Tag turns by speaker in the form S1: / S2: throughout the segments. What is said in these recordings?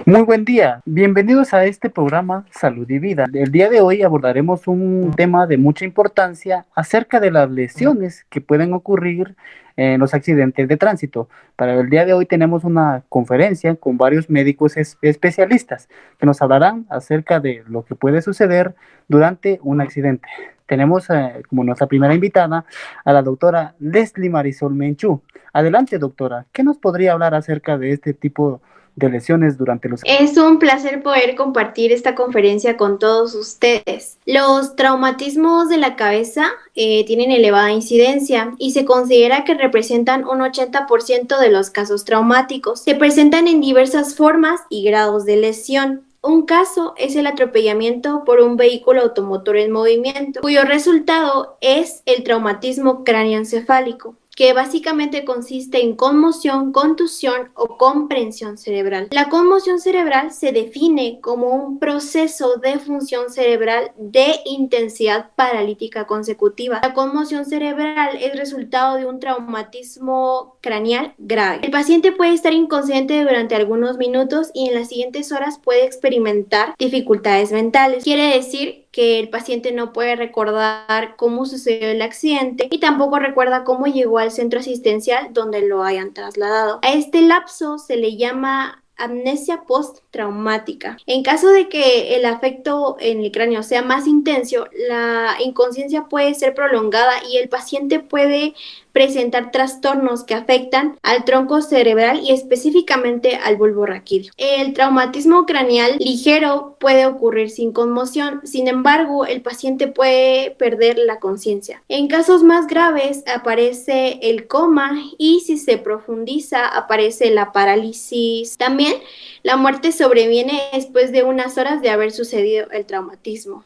S1: Muy buen día, bienvenidos a este programa Salud y Vida. El día de hoy abordaremos un tema de mucha importancia acerca de las lesiones que pueden ocurrir en los accidentes de tránsito. Para el día de hoy tenemos una conferencia con varios médicos especialistas que nos hablarán acerca de lo que puede suceder durante un accidente. Tenemos como nuestra primera invitada a la doctora Leslie Marisol Menchú. Adelante, doctora, ¿qué nos podría hablar acerca de este tipo de lesiones durante los...
S2: Es un placer poder compartir esta conferencia con todos ustedes. Los traumatismos de la cabeza tienen elevada incidencia y se considera que representan un 80% de los casos traumáticos. Se presentan en diversas formas y grados de lesión. Un caso es el atropellamiento por un vehículo automotor en movimiento, cuyo resultado es el traumatismo cráneoencefálico, que básicamente consiste en conmoción, contusión o comprensión cerebral. La conmoción cerebral se define como un proceso de función cerebral de intensidad paralítica consecutiva. La conmoción cerebral es resultado de un traumatismo craneal grave. El paciente puede estar inconsciente durante algunos minutos y en las siguientes horas puede experimentar dificultades mentales. Quiere decir que el paciente no puede recordar cómo sucedió el accidente y tampoco recuerda cómo llegó al centro asistencial donde lo hayan trasladado. A este lapso se le llama amnesia postraumática. En caso de que el afecto en el cráneo sea más intenso, la inconsciencia puede ser prolongada y el paciente puede presentar trastornos que afectan al tronco cerebral y específicamente al bulbo raquídeo. El traumatismo craneal ligero puede ocurrir sin conmoción, sin embargo, el paciente puede perder la conciencia. En casos más graves aparece el coma y si se profundiza aparece la parálisis. También la muerte sobreviene después de unas horas de haber sucedido el traumatismo.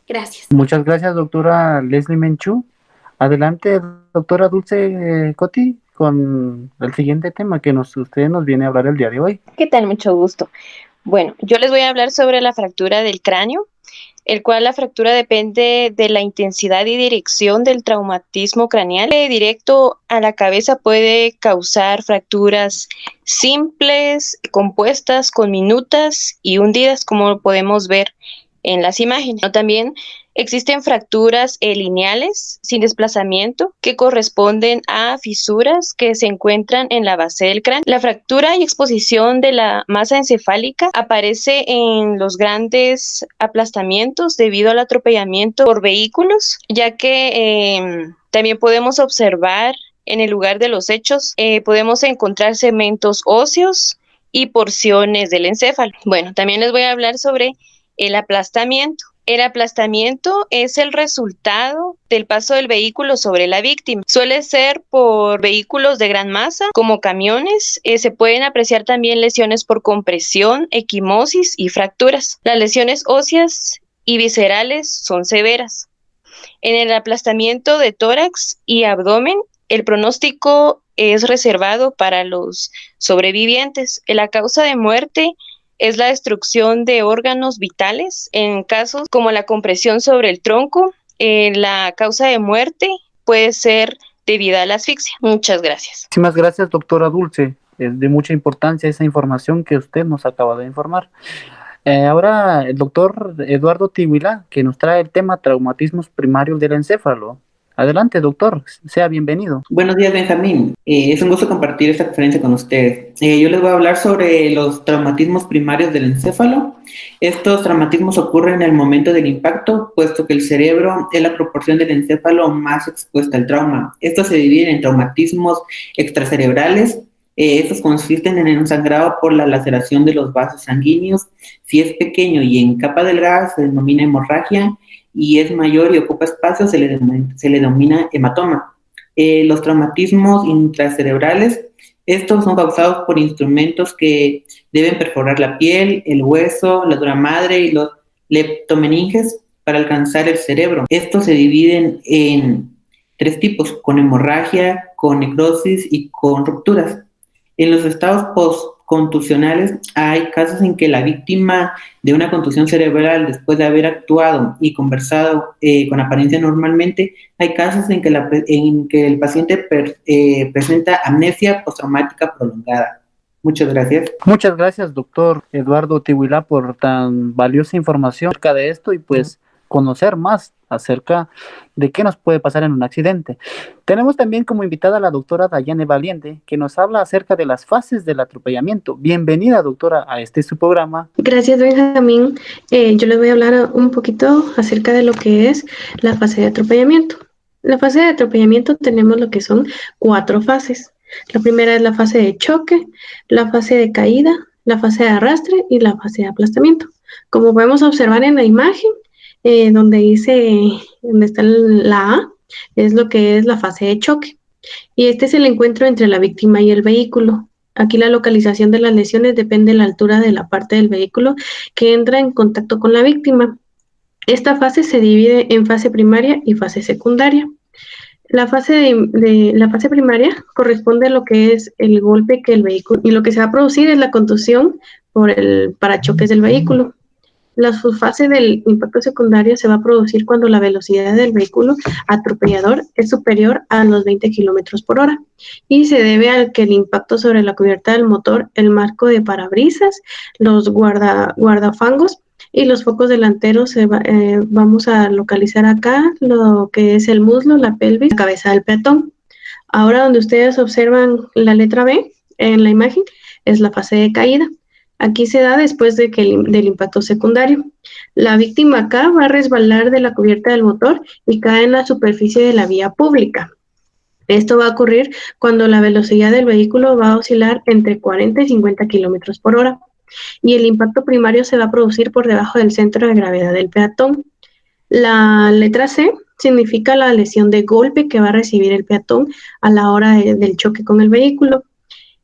S2: Gracias.
S1: Muchas gracias, doctora Leslie Menchú. Adelante, doctora Dulce Coti, con el siguiente tema que usted nos viene a hablar el día de hoy.
S3: ¿Qué tal? Mucho gusto. Bueno, yo les voy a hablar sobre la fractura del cráneo, el cual la fractura depende de la intensidad y dirección del traumatismo craneal. Directo a la cabeza puede causar fracturas simples, compuestas, conminutas y hundidas, como podemos ver en las imágenes. También existen fracturas lineales sin desplazamiento que corresponden a fisuras que se encuentran en la base del cráneo. La fractura y exposición de la masa encefálica aparece en los grandes aplastamientos debido al atropellamiento por vehículos, ya que también podemos observar en el lugar de los hechos, podemos encontrar segmentos óseos y porciones del encéfalo. Bueno, también les voy a hablar sobre el aplastamiento. El aplastamiento es el resultado del paso del vehículo sobre la víctima. Suele ser por vehículos de gran masa, como camiones. Se pueden apreciar también lesiones por compresión, equimosis y fracturas. Las lesiones óseas y viscerales son severas. En el aplastamiento de tórax y abdomen, el pronóstico es reservado para los sobrevivientes. La causa de muerte es la destrucción de órganos vitales. En casos como la compresión sobre el tronco, la causa de muerte puede ser debida a la asfixia. Muchas gracias.
S1: Muchísimas gracias, doctora Dulce. Es de mucha importancia esa información que usted nos acaba de informar. Ahora el doctor Eduardo Tiguilá, que nos trae el tema traumatismos primarios del encéfalo. Adelante, doctor, sea bienvenido.
S4: Buenos días, Benjamín. Es un gusto compartir esta conferencia con ustedes. Yo les voy a hablar sobre los traumatismos primarios del encéfalo. Estos traumatismos ocurren en el momento del impacto, puesto que el cerebro es la proporción del encéfalo más expuesta al trauma. Estos se dividen en traumatismos extracerebrales. Estos consisten en el sangrado por la laceración de los vasos sanguíneos. Si es pequeño y en capa delgada, se denomina hemorragia, y es mayor y ocupa espacio, se le denomina hematoma. Los traumatismos intracerebrales, estos son causados por instrumentos que deben perforar la piel, el hueso, la dura madre y los leptomeninges para alcanzar el cerebro. Estos se dividen en 3 tipos, con hemorragia, con necrosis y con rupturas. En los estados postcontusionales hay casos en que la víctima de una contusión cerebral, después de haber actuado y conversado con apariencia normalmente, hay casos en que el paciente presenta amnesia postraumática prolongada. Muchas gracias.
S1: Muchas gracias, doctor Eduardo Tihuilá, por tan valiosa información acerca de esto y pues conocer más acerca de qué nos puede pasar en un accidente. Tenemos también como invitada a la doctora Dayane Valiente, que nos habla acerca de las fases del atropellamiento. Bienvenida, doctora, a este su programa.
S5: Gracias, Benjamín. Yo les voy a hablar un poquito acerca de lo que es la fase de atropellamiento. La fase de atropellamiento tenemos lo que son 4 fases. La primera es la fase de choque, la fase de caída, la fase de arrastre y la fase de aplastamiento. Como podemos observar en la imagen, donde está la A, es lo que es la fase de choque. Y este es el encuentro entre la víctima y el vehículo. Aquí la localización de las lesiones depende de la altura de la parte del vehículo que entra en contacto con la víctima. Esta fase se divide en fase primaria y fase secundaria. La fase primaria corresponde a lo que es el golpe que el vehículo, y lo que se va a producir es la contusión por el parachoques del vehículo. La subfase del impacto secundario se va a producir cuando la velocidad del vehículo atropellador es superior a los 20 kilómetros por hora y se debe a que el impacto sobre la cubierta del motor, el marco de parabrisas, los guardafangos y los focos delanteros vamos a localizar acá lo que es el muslo, la pelvis, la cabeza del peatón. Ahora donde ustedes observan la letra B en la imagen es la fase de caída. Aquí se da después del impacto secundario. La víctima acá va a resbalar de la cubierta del motor y cae en la superficie de la vía pública. Esto va a ocurrir cuando la velocidad del vehículo va a oscilar entre 40 y 50 kilómetros por hora y el impacto primario se va a producir por debajo del centro de gravedad del peatón. La letra C significa la lesión de golpe que va a recibir el peatón a la hora del choque con el vehículo.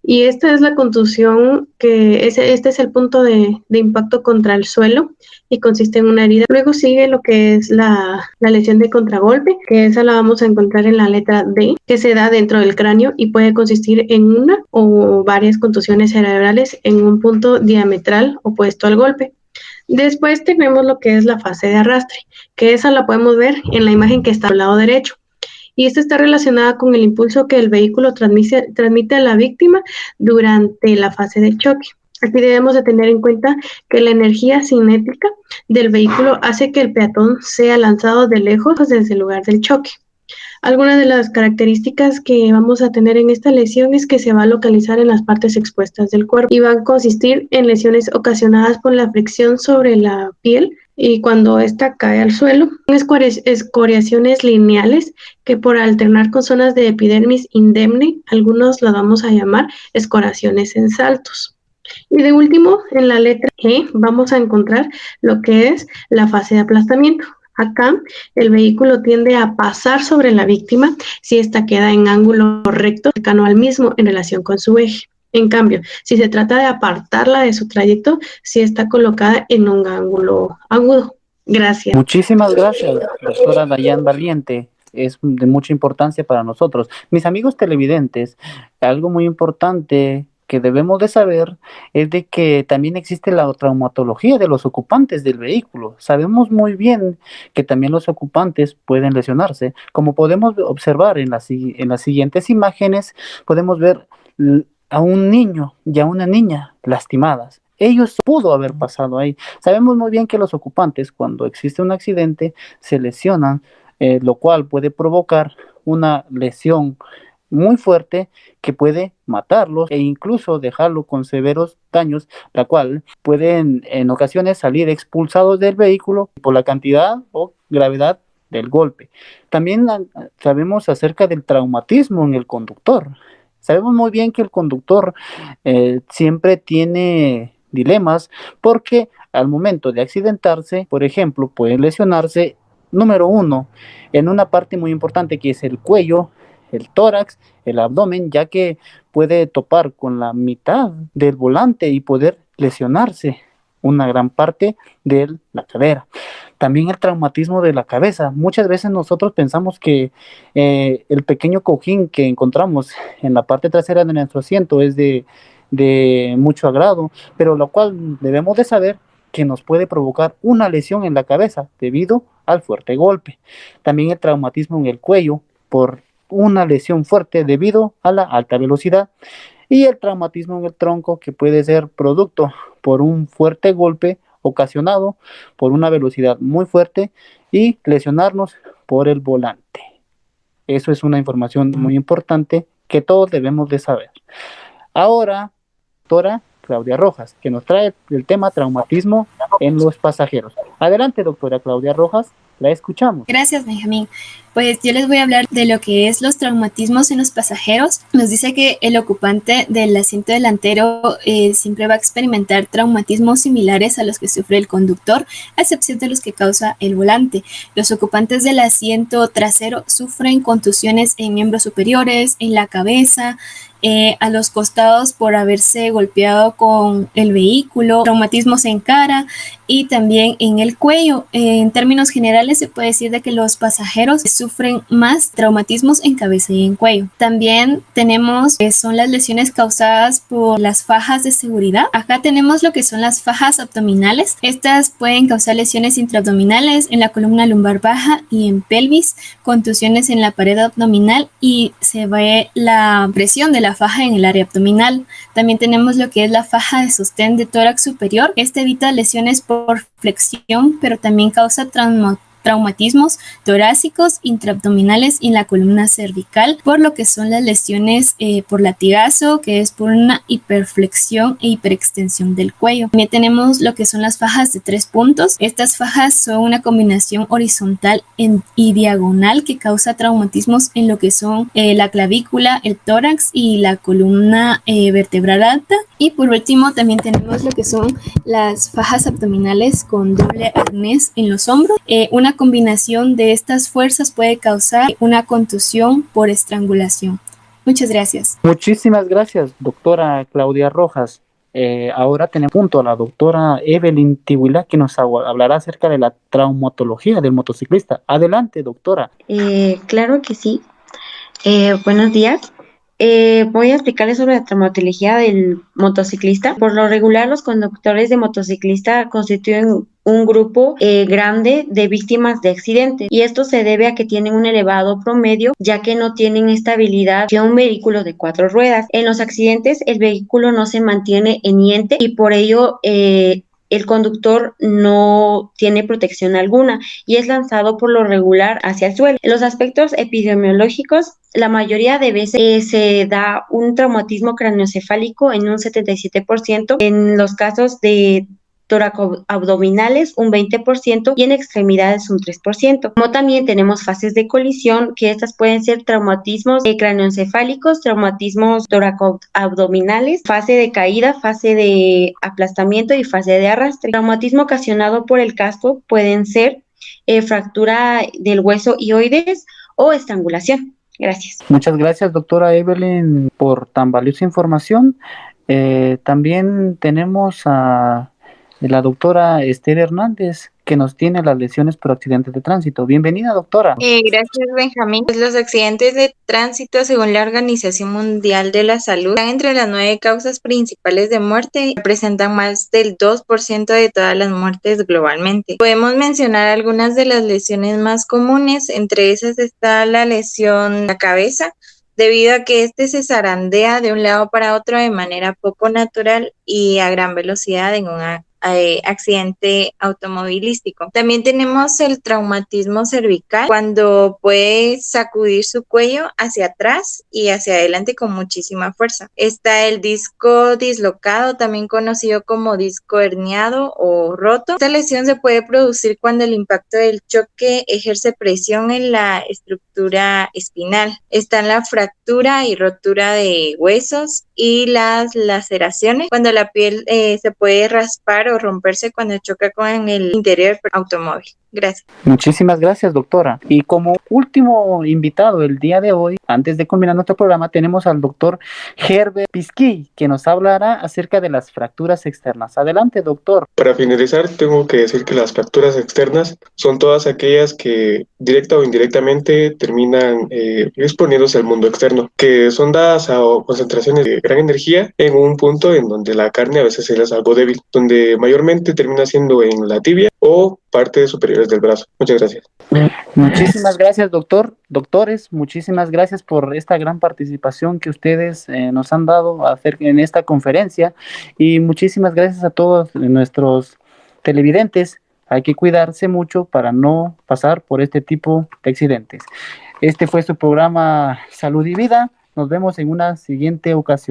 S5: Y esta es la contusión, este es el punto de impacto contra el suelo y consiste en una herida. Luego sigue lo que es la lesión de contragolpe, que esa la vamos a encontrar en la letra D, que se da dentro del cráneo y puede consistir en una o varias contusiones cerebrales en un punto diametral opuesto al golpe. Después tenemos lo que es la fase de arrastre, que esa la podemos ver en la imagen que está al lado derecho. Y esta está relacionada con el impulso que el vehículo transmite a la víctima durante la fase de choque. Aquí debemos de tener en cuenta que la energía cinética del vehículo hace que el peatón sea lanzado de lejos desde el lugar del choque. Algunas de las características que vamos a tener en esta lesión es que se va a localizar en las partes expuestas del cuerpo y va a consistir en lesiones ocasionadas por la fricción sobre la piel y cuando ésta cae al suelo, escoriaciones lineales que por alternar con zonas de epidermis indemne, algunos la vamos a llamar escoriaciones en saltos. Y de último, en la letra E vamos a encontrar lo que es la fase de aplastamiento. Acá el vehículo tiende a pasar sobre la víctima si ésta queda en ángulo recto cercano al mismo en relación con su eje. En cambio, si se trata de apartarla de su trayecto, si está colocada en un ángulo agudo. Gracias.
S1: Muchísimas gracias, doctora Dayane Valiente. Es de mucha importancia para nosotros. Mis amigos televidentes, algo muy importante que debemos de saber es de que también existe la traumatología de los ocupantes del vehículo. Sabemos muy bien que también los ocupantes pueden lesionarse. Como podemos observar en las siguientes imágenes, podemos ver a un niño y a una niña lastimadas. Ellos pudo haber pasado ahí. Sabemos muy bien que los ocupantes, cuando existe un accidente, se lesionan, lo cual puede provocar una lesión muy fuerte que puede matarlos e incluso dejarlo con severos daños, la cual pueden en ocasiones salir expulsados del vehículo por la cantidad o gravedad del golpe. También sabemos acerca del traumatismo en el conductor. Sabemos muy bien que el conductor siempre tiene dilemas porque al momento de accidentarse, por ejemplo, puede lesionarse, número uno, en una parte muy importante que es el cuello, el tórax, el abdomen, ya que puede topar con la mitad del volante y poder lesionarse una gran parte de la cadera. También el traumatismo de la cabeza. Muchas veces nosotros pensamos que el pequeño cojín que encontramos en la parte trasera de nuestro asiento es de mucho agrado, pero lo cual debemos de saber que nos puede provocar una lesión en la cabeza debido al fuerte golpe. También el traumatismo en el cuello por una lesión fuerte debido a la alta velocidad. y el traumatismo en el tronco, que puede ser producto por un fuerte golpe ocasionado por una velocidad muy fuerte y lesionarnos por el volante. Eso es una información muy importante que todos debemos de saber. Ahora, doctora Claudia Rojas, que nos trae el tema traumatismo en los pasajeros. Adelante, doctora Claudia Rojas, la escuchamos.
S6: Gracias, Benjamín. Pues yo les voy a hablar de lo que es los traumatismos en los pasajeros. Nos dice que el ocupante del asiento delantero siempre va a experimentar traumatismos similares a los que sufre el conductor, a excepción de los que causa el volante. Los ocupantes del asiento trasero sufren contusiones en miembros superiores, en la cabeza, a los costados por haberse golpeado con el vehículo, traumatismos en cara y también en el cuello. En términos generales se puede decir de que los pasajeros sufren más traumatismos en cabeza y en cuello. También tenemos son las lesiones causadas por las fajas de seguridad. Acá tenemos lo que son las fajas abdominales. Estas pueden causar lesiones intraabdominales en la columna lumbar baja y en pelvis, contusiones en la pared abdominal y se ve la presión de la faja en el área abdominal. También tenemos lo que es la faja de sostén de tórax superior. Este evita lesiones por flexión, pero también causa traumatismos torácicos, intraabdominales y en la columna cervical, por lo que son las lesiones por latigazo, que es por una hiperflexión e hiperextensión del cuello. También tenemos lo que son las fajas de 3 puntos. Estas fajas son una combinación horizontal y diagonal que causa traumatismos en lo que son la clavícula, el tórax y la columna vertebral alta. Y por último también tenemos lo que son las fajas abdominales con doble arnés en los hombros. Una combinación de estas fuerzas puede causar una contusión por estrangulación. Muchas gracias.
S1: Muchísimas gracias, doctora Claudia Rojas. Ahora tenemos punto a la doctora Evelyn Tibuila, que nos hablará acerca de la traumatología del motociclista. Adelante, doctora.
S7: Claro que sí. Buenos días. Voy a explicarles sobre la traumatología del motociclista. Por lo regular, los conductores de motociclista constituyen un grupo grande de víctimas de accidentes, y esto se debe a que tienen un elevado promedio, ya que no tienen estabilidad que un vehículo de 4 ruedas. En los accidentes, el vehículo no se mantiene eniente y por ello el conductor no tiene protección alguna y es lanzado por lo regular hacia el suelo. En los aspectos epidemiológicos, la mayoría de veces se da un traumatismo craneoencefálico en un 77%, en los casos de toracoabdominales un 20% y en extremidades un 3%. Como también tenemos fases de colisión, que estas pueden ser traumatismos craneoencefálicos, traumatismos toracoabdominales, fase de caída, fase de aplastamiento y fase de arrastre. Traumatismo ocasionado por el casco pueden ser fractura del hueso hioides o estrangulación. Gracias.
S1: Muchas gracias, doctora Evelyn, por tan valiosa información. También tenemos a la doctora Esther Hernández, que nos tiene las lesiones por accidentes de tránsito. Bienvenida, doctora.
S8: Gracias, Benjamín. Pues los accidentes de tránsito, según la Organización Mundial de la Salud, están entre las 9 causas principales de muerte y representan más del 2% de todas las muertes globalmente. Podemos mencionar algunas de las lesiones más comunes. Entre esas está la lesión en la cabeza, debido a que se zarandea de un lado para otro de manera poco natural y a gran velocidad en un accidente automovilístico. También tenemos el traumatismo cervical, cuando puede sacudir su cuello hacia atrás y hacia adelante con muchísima fuerza. Está el disco dislocado, también conocido como disco herniado o roto. Esta lesión se puede producir cuando el impacto del choque ejerce presión en la estructura espinal. Están la fractura y rotura de huesos y las laceraciones, cuando la piel se puede raspar o romperse cuando choca con el interior del automóvil. Gracias.
S1: Muchísimas gracias, doctora. Y como último invitado el día de hoy, antes de culminar nuestro programa, tenemos al doctor Herbert Pisquí, que nos hablará acerca de las fracturas externas. Adelante, doctor.
S9: Para finalizar, tengo que decir que las fracturas externas son todas aquellas que directa o indirectamente terminan exponiéndose al mundo externo, que son dadas a concentraciones de gran energía en un punto en donde la carne a veces es algo débil, donde mayormente termina siendo en la tibia o partes superiores del brazo. Muchas gracias.
S1: Muchísimas gracias, doctores, muchísimas gracias por esta gran participación que ustedes nos han dado en esta conferencia, y muchísimas gracias a todos nuestros televidentes. Hay que cuidarse mucho para no pasar por este tipo de accidentes. Este fue su programa Salud y Vida. Nos vemos en una siguiente ocasión.